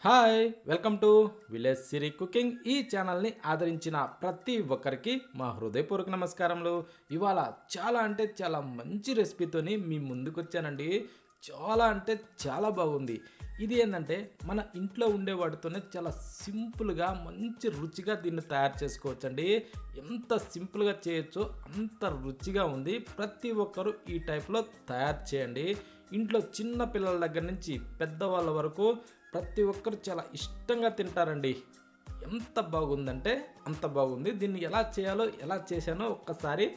Hi welcome to village Siri cooking. ఈ ఛానల్ని ఆదరించిన ప్రతి ఒక్కరికి మా హృదయపూర్వక నమస్కారములు. ఇవాళ చాలా అంటే చాలా మంచి రెసిపీతోని మీ ముందుకు వచ్చానండి. చాలా అంటే చాలా బాగుంది. ఇది ఏంటంటే మన ఇంట్లో ఉండే వాటితోనే చాలా సింపుల్గా మంచి రుచిగా దీన్ని తయారు చేసుకోవచ్చండి. ఎంత సింపుల్గా చేయొచ్చో అంత రుచిగా ఉంది. ప్రతి ఒక్కరూ ఈ టైప్లో తయారు చేయండి. ఇంట్లో చిన్న పిల్లల దగ్గర నుంచి పెద్దవాళ్ళ వరకు ప్రతి ఒక్కరు చాలా ఇష్టంగా తింటారండి. ఎంత బాగుందంటే అంత బాగుంది. దీన్ని ఎలా చేయాలో ఎలా చేశానో ఒక్కసారి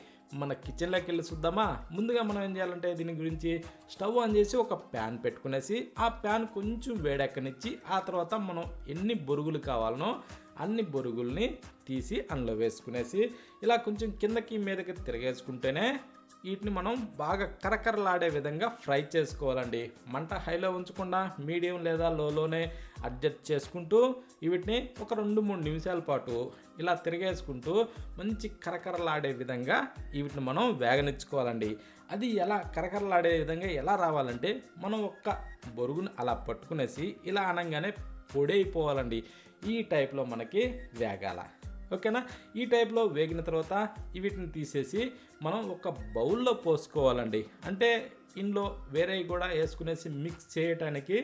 మన కిచెన్లోకి వెళ్ళి చూద్దామా. ముందుగా మనం ఏం చేయాలంటే దీని గురించి స్టవ్ ఆన్ చేసి ఒక ప్యాన్ పెట్టుకునేసి ఆ ప్యాన్ కొంచెం వేడెక్కనిచ్చి ఆ తర్వాత మనం ఎన్ని బొరుగులు కావాలనో అన్ని బొరుగుల్ని తీసి అందులో వేసుకునేసి ఇలా కొంచెం కిందకి మీదకి తిరగేసుకుంటేనే వీటిని మనం బాగా కరకరలాడే విధంగా ఫ్రై చేసుకోవాలండి. మంట హైలో ఉంచకుండా మీడియం లేదా లోలోనే అడ్జస్ట్ చేసుకుంటూ వీటిని ఒక 2-3 నిమిషాల పాటు ఇలా తిరిగేసుకుంటూ మంచి కరకరలాడే విధంగా వీటిని మనం వేగనిచ్చుకోవాలండి. అది ఎలా కరకరలాడే విధంగా ఎలా రావాలంటే మనం ఒక్క బొరుగును అలా పట్టుకునేసి ఇలా అనగానే పొడి అయిపోవాలండి. ఈ టైప్లో మనకి వేగాల. ఓకేనా. ఈ టైప్లో వేగిన తర్వాత వీటిని తీసేసి మనం ఒక బౌల్లో పోసుకోవాలండి. అంటే ఇందులో వేరే కూడా వేసుకునేసి మిక్స్ చేయటానికి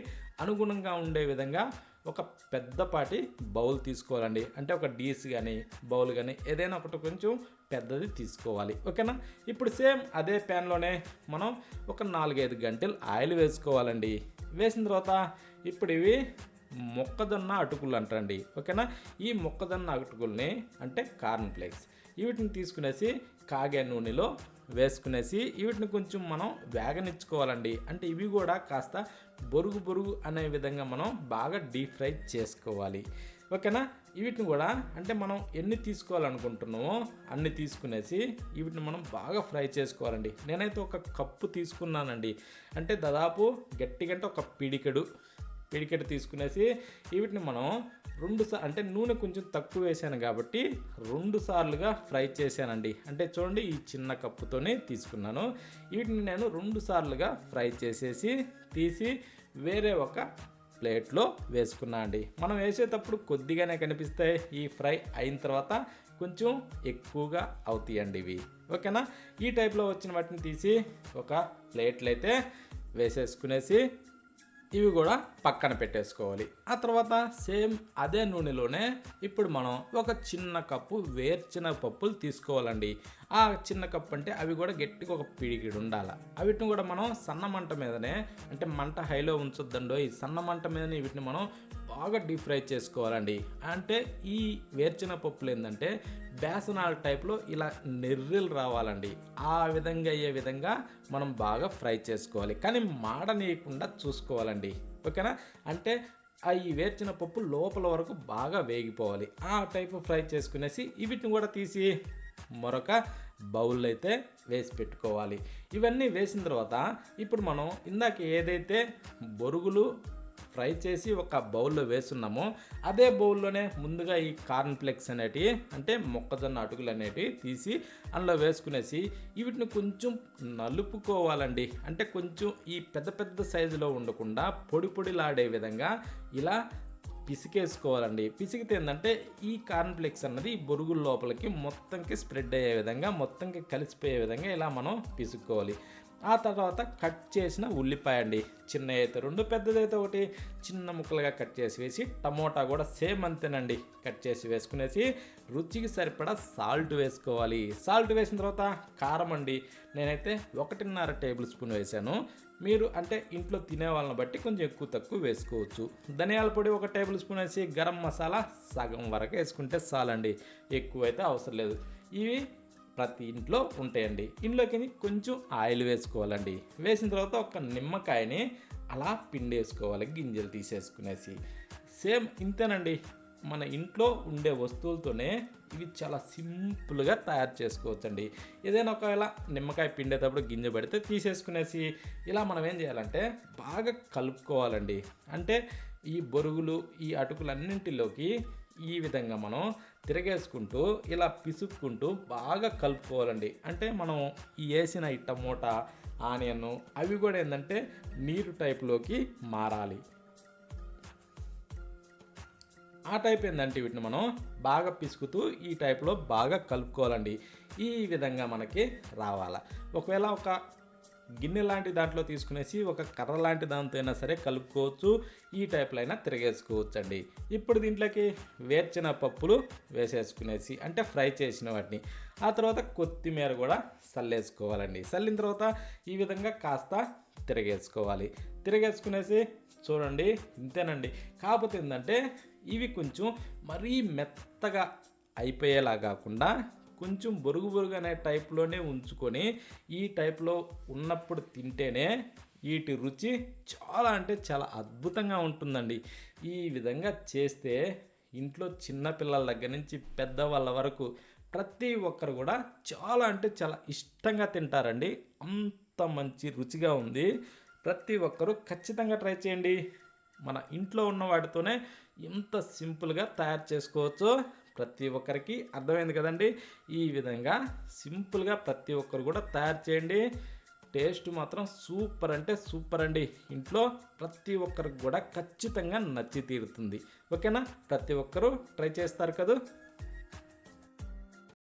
అనుగుణంగా ఉండే విధంగా ఒక పెద్దపాటి బౌల్ తీసుకోవాలండి. అంటే ఒక డీస్ కానీ బౌల్ కానీ ఏదైనా ఒకటి కొంచెం పెద్దది తీసుకోవాలి. ఓకేనా. ఇప్పుడు సేమ్ అదే ప్యాన్లోనే మనం ఒక 4-5 గంటలు ఆయిల్ వేసుకోవాలండి. వేసిన తర్వాత ఇప్పుడు ఇవి మొక్కజొన్న అటుకులు అంటండి. ఓకేనా. ఈ మొక్కజొన్న అటుకుల్ని అంటే కార్న్ ఫ్లేక్స్ వీటిని తీసుకునేసి కాగే నూనెలో వేసుకునేసి వీటిని కొంచెం మనం వేగనిచ్చుకోవాలండి. అంటే ఇవి కూడా కాస్త బొరుగు అనే విధంగా మనం బాగా డీప్ ఫ్రై చేసుకోవాలి. ఓకేనా. వీటిని కూడా అంటే మనం ఎన్ని తీసుకోవాలనుకుంటున్నామో అన్ని తీసుకునేసి వీటిని మనం బాగా ఫ్రై చేసుకోవాలండి. నేనైతే ఒక కప్పు తీసుకున్నానండి. అంటే దాదాపు గట్టిగంటే ఒక పిడికెడు తీసుకునేసి వీటిని మనం అంటే నూనె కొంచెం తక్కువ వేసాను కాబట్టి 2 సార్లుగా ఫ్రై చేశానండి. అంటే చూడండి ఈ చిన్న కప్పుతోనే తీసుకున్నాను. వీటిని నేను 2 సార్లుగా ఫ్రై చేసేసి తీసి వేరే ఒక ప్లేట్లో వేసుకున్నా అండి. మనం వేసేటప్పుడు కొద్దిగానే కనిపిస్తాయి. ఈ ఫ్రై అయిన తర్వాత కొంచెం ఎక్కువగా అవుతాయండి ఇవి. ఓకేనా. ఈ టైప్లో వచ్చిన వాటిని తీసి ఒక ప్లేట్లు అయితే వేసేసుకునేసి ఇవి కూడా పక్కన పెట్టేసుకోవాలి. ఆ తర్వాత సేమ్ అదే నూనెలోనే ఇప్పుడు మనం ఒక చిన్న కప్పు వేరుశనగపప్పులు తీసుకోవాలండి. ఆ చిన్న కప్పు అంటే అవి కూడా గట్టిగా ఒక పిడికిడు ఉండాలి. వీటిని కూడా మనం సన్న మంట మీదనే అంటే మంట హైలో ఉంచొద్దండో ఈ సన్న మంట మీదనే వీటిని మనం బాగా డీప్ ఫ్రై చేసుకోవాలండి. అంటే ఈ వేరుశనగపప్పులు ఏంటంటే బేసనాల టైప్లో ఇలా నెర్రెలు రావాలండి. ఆ విధంగా అయ్యే విధంగా మనం బాగా ఫ్రై చేసుకోవాలి. కానీ మాడనీయకుండా చూసుకోవాలండి. ఓకేనా. అంటే ఈ వేరుశనగపప్పు లోపల వరకు బాగా వేగిపోవాలి. ఆ టైపు ఫ్రై చేసుకునేసి వీటిని కూడా తీసి మరొక బౌల్ అయితే వేసి పెట్టుకోవాలి. ఇవన్నీ వేసిన తర్వాత ఇప్పుడు మనం ఇందాక ఏదైతే బొరుగులు ఫ్రై చేసి ఒక బౌల్లో వేస్తున్నామో అదే బౌల్లోనే ముందుగా ఈ కార్న్ ఫ్లేక్స్ అనేటివి అంటే మొక్కజొన్న అటుకులు అనేటివి తీసి అందులో వేసుకునేసి వీటిని కొంచెం నలుపుకోవాలండి. అంటే కొంచెం ఈ పెద్ద సైజులో ఉండకుండా పొడిలాడే విధంగా ఇలా పిసికేసుకోవాలండి. పిసికితే ఏంటంటే ఈ కార్న్ ఫ్లేక్స్ అన్నది ఈ బొరుగుల లోపలికి మొత్తంకి స్ప్రెడ్ అయ్యే విధంగా మొత్తంకి కలిసిపోయే విధంగా ఇలా మనం పిసుక్కోవాలి. ఆ తర్వాత కట్ చేసిన ఉల్లిపాయ అండి. చిన్న అయితే 2, పెద్దదైతే ఒకటి చిన్న ముక్కలుగా కట్ చేసి వేసి టమోటా కూడా సేమ్ అంతేనండి కట్ చేసి వేసుకునేసి రుచికి సరిపడా సాల్ట్ వేసుకోవాలి. సాల్ట్ వేసిన తర్వాత కారం అండి. నేనైతే 1.5 టేబుల్ స్పూన్ వేసాను. మీరు అంటే ఇంట్లో తినే వాళ్ళని బట్టి కొంచెం ఎక్కువ తక్కువ వేసుకోవచ్చు. ధనియాల పొడి 1 టేబుల్ స్పూన్ వేసి గరం మసాలా సగం వరకు వేసుకుంటే చాలండి. ఎక్కువైతే అవసరం లేదు. ఇవి ప్రతి ఇంట్లో ఉంటాయండి. ఇంట్లోకి కొంచెం ఆయిల్ వేసుకోవాలండి. వేసిన తర్వాత ఒక నిమ్మకాయని అలా పిండేసుకోవాలి గింజలు తీసేసుకునేసి. సేమ్ ఇంతేనండి. మన ఇంట్లో ఉండే వస్తువులతోనే ఇవి చాలా సింపుల్గా తయారు చేసుకోవచ్చండి. ఏదైనా ఒకవేళ నిమ్మకాయ పిండేటప్పుడు గింజ పడితే తీసేసుకునేసి ఇలా మనం ఏం చేయాలంటే బాగా కలుపుకోవాలండి. అంటే ఈ బొరుగులు ఈ అటుకులన్నింటిలోకి ఈ విధంగా మనం తిరగేసుకుంటూ ఇలా పిసుక్కుంటూ బాగా కలుపుకోవాలండి. అంటే మనం వేసిన ఈ టమోటా ఆనియన్ అవి కూడా ఏంటంటే నీరు టైప్లోకి మారాలి. ఆ టైప్ ఏంటంటే వీటిని మనం బాగా పిసుకుతూ ఈ టైప్లో బాగా కలుపుకోవాలండి. ఈ విధంగా మనకి రావాలా. ఒకవేళ ఒక గిన్నె లాంటి దాంట్లో తీసుకునేసి ఒక కర్ర లాంటి దాంతో అయినా సరే కలుపుకోవచ్చు. ఈ టైప్లో అయినా తిరగేసుకోవచ్చు అండి. ఇప్పుడు దీంట్లోకి వేర్చిన పప్పులు వేసేసుకునేసి అంటే ఫ్రై చేసిన వాటిని, ఆ తర్వాత కొత్తిమీర కూడా చల్లేసుకోవాలండి. చల్లిన తర్వాత ఈ విధంగా కాస్త తిరగేసుకోవాలి. తిరగేసుకునేసి చూడండి ఇంతేనండి. కాకపోతే ఏంటంటే ఇవి కొంచెం మరీ మెత్తగా అయిపోయేలా కాకుండా కొంచెం బొరుగు బొరుగు అనే టైప్లోనే ఉంచుకొని ఈ టైప్లో ఉన్నప్పుడు తింటేనే వీటి రుచి చాలా అంటే చాలా అద్భుతంగా ఉంటుందండి. ఈ విధంగా చేస్తే ఇంట్లో చిన్నపిల్లల దగ్గర నుంచి పెద్దవాళ్ళ వరకు ప్రతి ఒక్కరు కూడా చాలా అంటే చాలా ఇష్టంగా తింటారండి. అంత మంచి రుచిగా ఉంది. ప్రతి ఒక్కరూ ఖచ్చితంగా ట్రై చేయండి. మన ఇంట్లో ఉన్న వాటితోనే ఎంత సింపుల్గా తయారు చేసుకోవచ్చో ప్రతి ఒక్కరికి అర్థమైంది కదండి. ఈ విధంగా సింపుల్గా ప్రతి ఒక్కరు కూడా తయారు చేయండి. టేస్ట్ మాత్రం సూపర్ అంటే సూపర్ అండి. ఇంట్లో ప్రతి ఒక్కరికి కూడా ఖచ్చితంగా నచ్చి తీరుతుంది. ఓకేనా? ప్రతి ఒక్కరూ ట్రై చేస్తారు కదా.